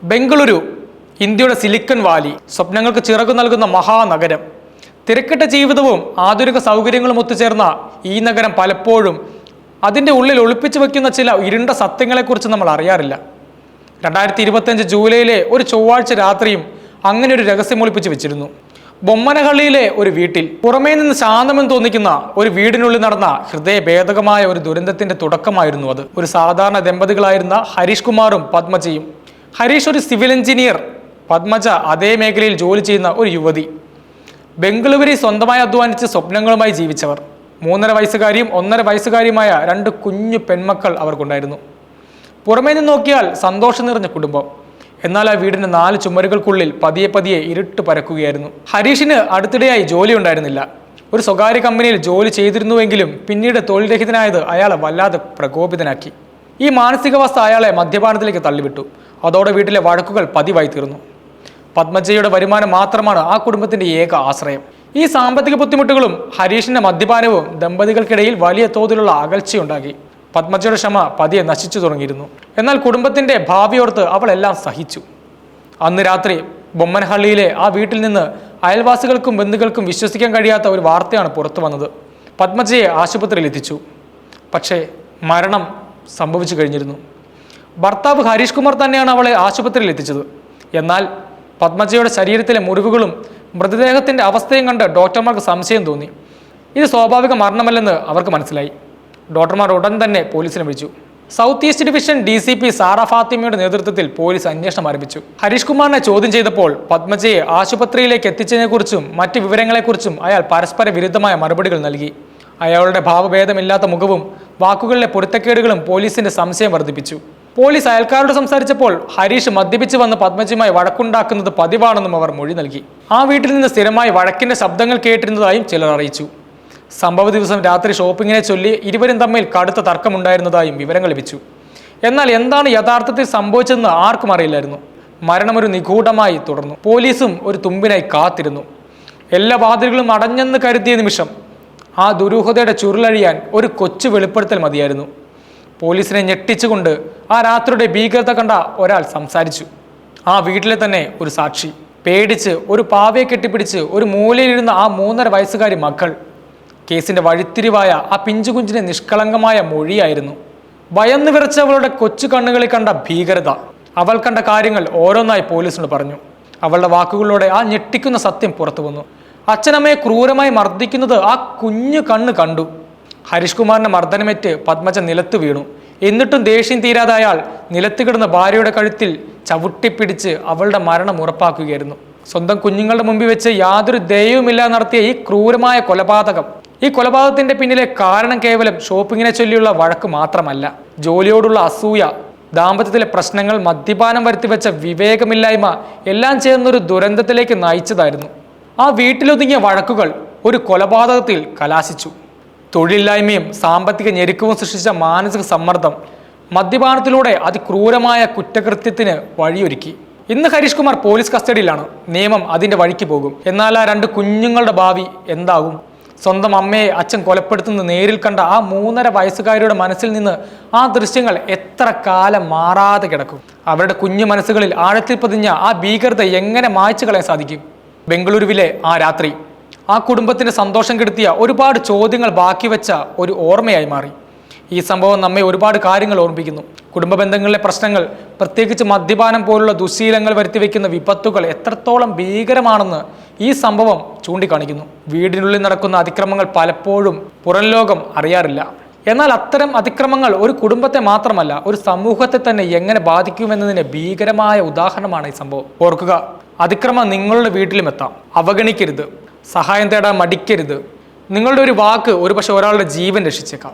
ബംഗളൂരു, ഇന്ത്യയുടെ silicon Valley, സ്വപ്നങ്ങൾക്ക് ചിറകു നൽകുന്ന മഹാനഗരം. തിരക്കിട്ട ജീവിതവും ആധുനിക സൗകര്യങ്ങളും ഒത്തുചേർന്ന ഈ നഗരം പലപ്പോഴും അതിൻ്റെ ഉള്ളിൽ ഒളിപ്പിച്ചു വെക്കുന്ന ചില ഇരുണ്ട സത്യങ്ങളെക്കുറിച്ച് നമ്മൾ അറിയാറില്ല. 2025 ജൂലൈയിലെ ഒരു ചൊവ്വാഴ്ച രാത്രിയും അങ്ങനെ ഒരു രഹസ്യം ഒളിപ്പിച്ചു വെച്ചിരുന്നു. ബൊമ്മനഹള്ളിയിലെ ഒരു വീട്ടിൽ പുറമേ നിന്ന് ശാന്തമെന്ന് തോന്നിക്കുന്ന ഒരു വീടിനുള്ളിൽ നടന്ന ഹൃദയഭേദകമായ ഒരു ദുരന്തത്തിന്റെ തുടക്കമായിരുന്നു അത്. ഒരു സാധാരണ ദമ്പതികളായിരുന്ന ഹരീഷ് കുമാറും പത്മജയും. ഹരീഷ് ഒരു സിവിൽ എഞ്ചിനീയർ, പത്മജ അതേ മേഖലയിൽ ജോലി ചെയ്യുന്ന ഒരു യുവതി. ബംഗളൂരുവിൽ സ്വന്തമായി അധ്വാനിച്ച് സ്വപ്നങ്ങളുമായി ജീവിച്ചവർ. 3.5 വയസ്സുകാരിയും 1.5 വയസ്സുകാരിയുമായ 2 കുഞ്ഞു പെൺമക്കൾ അവർക്കുണ്ടായിരുന്നു. പുറമേ നിന്ന് നോക്കിയാൽ സന്തോഷം നിറഞ്ഞ കുടുംബം. എന്നാൽ ആ വീടിന്റെ 4 ചുമരുകൾക്കുള്ളിൽ പതിയെ പതിയെ ഇരുട്ട് പരക്കുകയായിരുന്നു. ഹരീഷിന് അടുത്തിടെയായി ജോലി ഉണ്ടായിരുന്നില്ല. ഒരു സ്വകാര്യ കമ്പനിയിൽ ജോലി ചെയ്തിരുന്നുവെങ്കിലും പിന്നീട് തൊഴിൽ രഹിതനായത് അയാളെ വല്ലാതെ പ്രകോപിതനാക്കി. ഈ മാനസികാവസ്ഥ അയാളെ മദ്യപാനത്തിലേക്ക് തള്ളിവിട്ടു. അതോടെ വീട്ടിലെ വഴക്കുകൾ പതിവായി തീർന്നു. പത്മജയുടെ വരുമാനം മാത്രമാണ് ആ കുടുംബത്തിന്റെ ഏക ആശ്രയം. ഈ സാമ്പത്തിക ബുദ്ധിമുട്ടുകളും ഹരീഷിന്റെ മദ്യപാനവും ദമ്പതികൾക്കിടയിൽ വലിയ തോതിലുള്ള അകൽച്ചയുണ്ടാക്കി. പത്മജയുടെ ക്ഷമ പതിയെ നശിച്ചു തുടങ്ങിയിരുന്നു. എന്നാൽ കുടുംബത്തിന്റെ ഭാവിയോർത്ത് അവൾ എല്ലാം സഹിച്ചു. അന്ന് രാത്രി ബൊമ്മനഹള്ളിയിലെ ആ വീട്ടിൽ നിന്ന് അയൽവാസികൾക്കും ബന്ധുക്കൾക്കും വിശ്വസിക്കാൻ കഴിയാത്ത ഒരു വാർത്തയാണ് പുറത്തു വന്നത്. പത്മജയെ ആശുപത്രിയിൽ എത്തിച്ചു. പക്ഷേ മരണം സംഭവിച്ചു കഴിഞ്ഞിരുന്നു. ഭർത്താവ് ഹരീഷ് കുമാർ തന്നെയാണ് അവളെ ആശുപത്രിയിൽ എത്തിച്ചത്. എന്നാൽ പത്മജയുടെ ശരീരത്തിലെ മുറിവുകളും മൃതദേഹത്തിന്റെ അവസ്ഥയും കണ്ട് ഡോക്ടർമാർക്ക് സംശയം തോന്നി. ഇത് സ്വാഭാവിക മരണമല്ലെന്ന് അവർക്ക് മനസ്സിലായി. ഡോക്ടർമാർ ഉടൻ തന്നെ പോലീസിനെ വിളിച്ചു. South east division DCP Sara ഫാത്തിമയുടെ നേതൃത്വത്തിൽ പോലീസ് അന്വേഷണം ആരംഭിച്ചു. ഹരീഷ് കുമാറിനെ ചോദ്യം ചെയ്തപ്പോൾ പത്മജയെ ആശുപത്രിയിലേക്ക് എത്തിച്ചതിനെക്കുറിച്ചും മറ്റ് വിവരങ്ങളെക്കുറിച്ചും അയാൾ പരസ്പര വിരുദ്ധമായ മറുപടികൾ നൽകി. അയാളുടെ ഭാവഭേദമില്ലാത്ത മുഖവും വാക്കുകളിലെ പൊരുത്തക്കേടുകളും പോലീസിന്റെ സംശയം വർദ്ധിപ്പിച്ചു. പോലീസ് അയൽക്കാരോട് സംസാരിച്ചപ്പോൾ ഹരീഷ് മദ്യപിച്ച് വന്ന് പത്മജയുമായി വഴക്കുണ്ടാക്കുന്നത് പതിവാണെന്നും അവർ മൊഴി നൽകി. ആ വീട്ടിൽ നിന്ന് സ്ഥിരമായി വഴക്കിന്റെ ശബ്ദങ്ങൾ കേട്ടിരുന്നതായും ചിലർ അറിയിച്ചു. സംഭവ ദിവസം രാത്രി ഷോപ്പിങ്ങിനെ ചൊല്ലി ഇരുവരും തമ്മിൽ കടുത്ത തർക്കമുണ്ടായിരുന്നതായും വിവരങ്ങൾ ലഭിച്ചു. എന്നാൽ എന്താണ് യഥാർത്ഥത്തിൽ സംഭവിച്ചതെന്ന് ആർക്കും അറിയില്ലായിരുന്നു. മരണം ഒരു നിഗൂഢമായി തുടർന്നു. പോലീസും ഒരു തുമ്പിനായി കാത്തിരുന്നു. എല്ലാ വാതിലുകളും അടഞ്ഞെന്ന് കരുതിയ നിമിഷം ആ ദുരൂഹതയുടെ ചുരുളഴിയാൻ ഒരു കൊച്ചു വെളിപ്പെടുത്തൽ മതിയായിരുന്നു. പോലീസിനെ ഞെട്ടിച്ചുകൊണ്ട് ആ രാത്രിയുടെ ഭീകരത കണ്ട ഒരാൾ സംസാരിച്ചു. ആ വീട്ടിലെ തന്നെ ഒരു സാക്ഷി. പേടിച്ച് ഒരു പാവയെ കെട്ടിപ്പിടിച്ച് ഒരു മൂലയിലിരുന്ന ആ 3.5 വയസ്സുകാരി മക്കൾ. കേസിന്റെ വഴിത്തിരിവായ ആ പിഞ്ചുകുഞ്ചിന്റെ നിഷ്കളങ്കമായ മൊഴിയായിരുന്നു. ഭയന്ന് വിറച്ചവളുടെ കൊച്ചു കണ്ണുകളിൽ കണ്ട ഭീകരത. അവൾ കണ്ട കാര്യങ്ങൾ ഓരോന്നായി പോലീസിനോട് പറഞ്ഞു. അവളുടെ വാക്കുകളിലൂടെ ആ ഞെട്ടിക്കുന്ന സത്യം പുറത്തു വന്നു. അച്ഛനമ്മയെ ക്രൂരമായി മർദ്ദിക്കുന്നത് ആ കുഞ്ഞു കണ്ണ് കണ്ടു. ഹരീഷ് കുമാറിന്റെ മർദ്ദനമേറ്റ് പത്മജ നിലത്ത് വീണു. എന്നിട്ടും ദേഷ്യം തീരാതെ അയാൾ നിലത്ത് കിടന്ന ഭാര്യയുടെ കഴുത്തിൽ ചവിട്ടിപ്പിടിച്ച് അവളുടെ മരണം ഉറപ്പാക്കുകയായിരുന്നു. സ്വന്തം കുഞ്ഞുങ്ങളുടെ മുമ്പിൽ വെച്ച് യാതൊരു ദയവുമില്ലാതെ നടത്തിയ ഈ ക്രൂരമായ കൊലപാതകം. ഈ കൊലപാതകത്തിന്റെ പിന്നിലെ കാരണം കേവലം ഷോപ്പിങ്ങിനെ ചൊല്ലിയുള്ള വഴക്ക് മാത്രമല്ല. ജോലിയോടുള്ള അസൂയ, ദാമ്പത്യത്തിലെ പ്രശ്നങ്ങൾ, മദ്യപാനം വരുത്തിവെച്ച വിവേകമില്ലായ്മ എല്ലാം ചേർന്നൊരു ദുരന്തത്തിലേക്ക് നയിച്ചതായിരുന്നു. ആ വീട്ടിലൊതുങ്ങിയ വഴക്കുകൾ ഒരു കൊലപാതകത്തിൽ കലാശിച്ചു. തൊഴിലില്ലായ്മയും സാമ്പത്തിക ഞെരുക്കവും സൃഷ്ടിച്ച മാനസിക സമ്മർദ്ദം മദ്യപാനത്തിലൂടെ അതിക്രൂരമായ കുറ്റകൃത്യത്തിന് വഴിയൊരുക്കി. ഇന്ന് ഹരീഷ് കുമാർ പോലീസ് കസ്റ്റഡിയിലാണ്. നിയമം അതിന്റെ വഴിക്ക് പോകും. എന്നാൽ ആ 2 കുഞ്ഞുങ്ങളുടെ ഭാവി എന്താകും? സ്വന്തം അമ്മയെ അച്ഛൻ കൊലപ്പെടുത്തുന്നത് നേരിൽ കണ്ട ആ 3.5 വയസ്സുകാരിയുടെ മനസ്സിൽ നിന്ന് ആ ദൃശ്യങ്ങൾ എത്ര കാലം മാറാതെ കിടക്കും? അവരുടെ കുഞ്ഞു മനസ്സുകളിൽ ആഴത്തിൽ പതിഞ്ഞ ആ ഭീകരത എങ്ങനെ മായ്ച്ചു കളയാൻ സാധിക്കും? ബംഗളൂരുവിലെ ആ രാത്രി ആ കുടുംബത്തിന്റെ സന്തോഷം കെടുത്തിയ ഒരുപാട് ചോദ്യങ്ങൾ ബാക്കി വെച്ച ഒരു ഓർമ്മയായി മാറി. ഈ സംഭവം നമ്മെ ഒരുപാട് കാര്യങ്ങൾ ഓർമ്മിപ്പിക്കുന്നു. കുടുംബ ബന്ധങ്ങളിലെ പ്രശ്നങ്ങൾ, പ്രത്യേകിച്ച് മദ്യപാനം പോലുള്ള ദുശീലങ്ങൾ വരുത്തിവെക്കുന്ന വിപത്തുകൾ എത്രത്തോളം ഭീകരമാണെന്ന് ഈ സംഭവം ചൂണ്ടിക്കാണിക്കുന്നു. വീടിനുള്ളിൽ നടക്കുന്ന അതിക്രമങ്ങൾ പലപ്പോഴും പുറം ലോകം അറിയാറില്ല. എന്നാൽ അത്തരം അതിക്രമങ്ങൾ ഒരു കുടുംബത്തെ മാത്രമല്ല, ഒരു സമൂഹത്തെ തന്നെ എങ്ങനെ ബാധിക്കുമെന്നതിന്റെ ഭീകരമായ ഉദാഹരണമാണ് ഈ സംഭവം. ഓർക്കുക, അതിക്രമം നിങ്ങളുടെ വീട്ടിലും എത്താം. അവഗണിക്കരുത്. സഹായം തേടാൻ മടിക്കരുത്. നിങ്ങളുടെ ഒരു വാക്ക് ഒരുപക്ഷെ ഒരാളുടെ ജീവൻ രക്ഷിച്ചേക്കാം.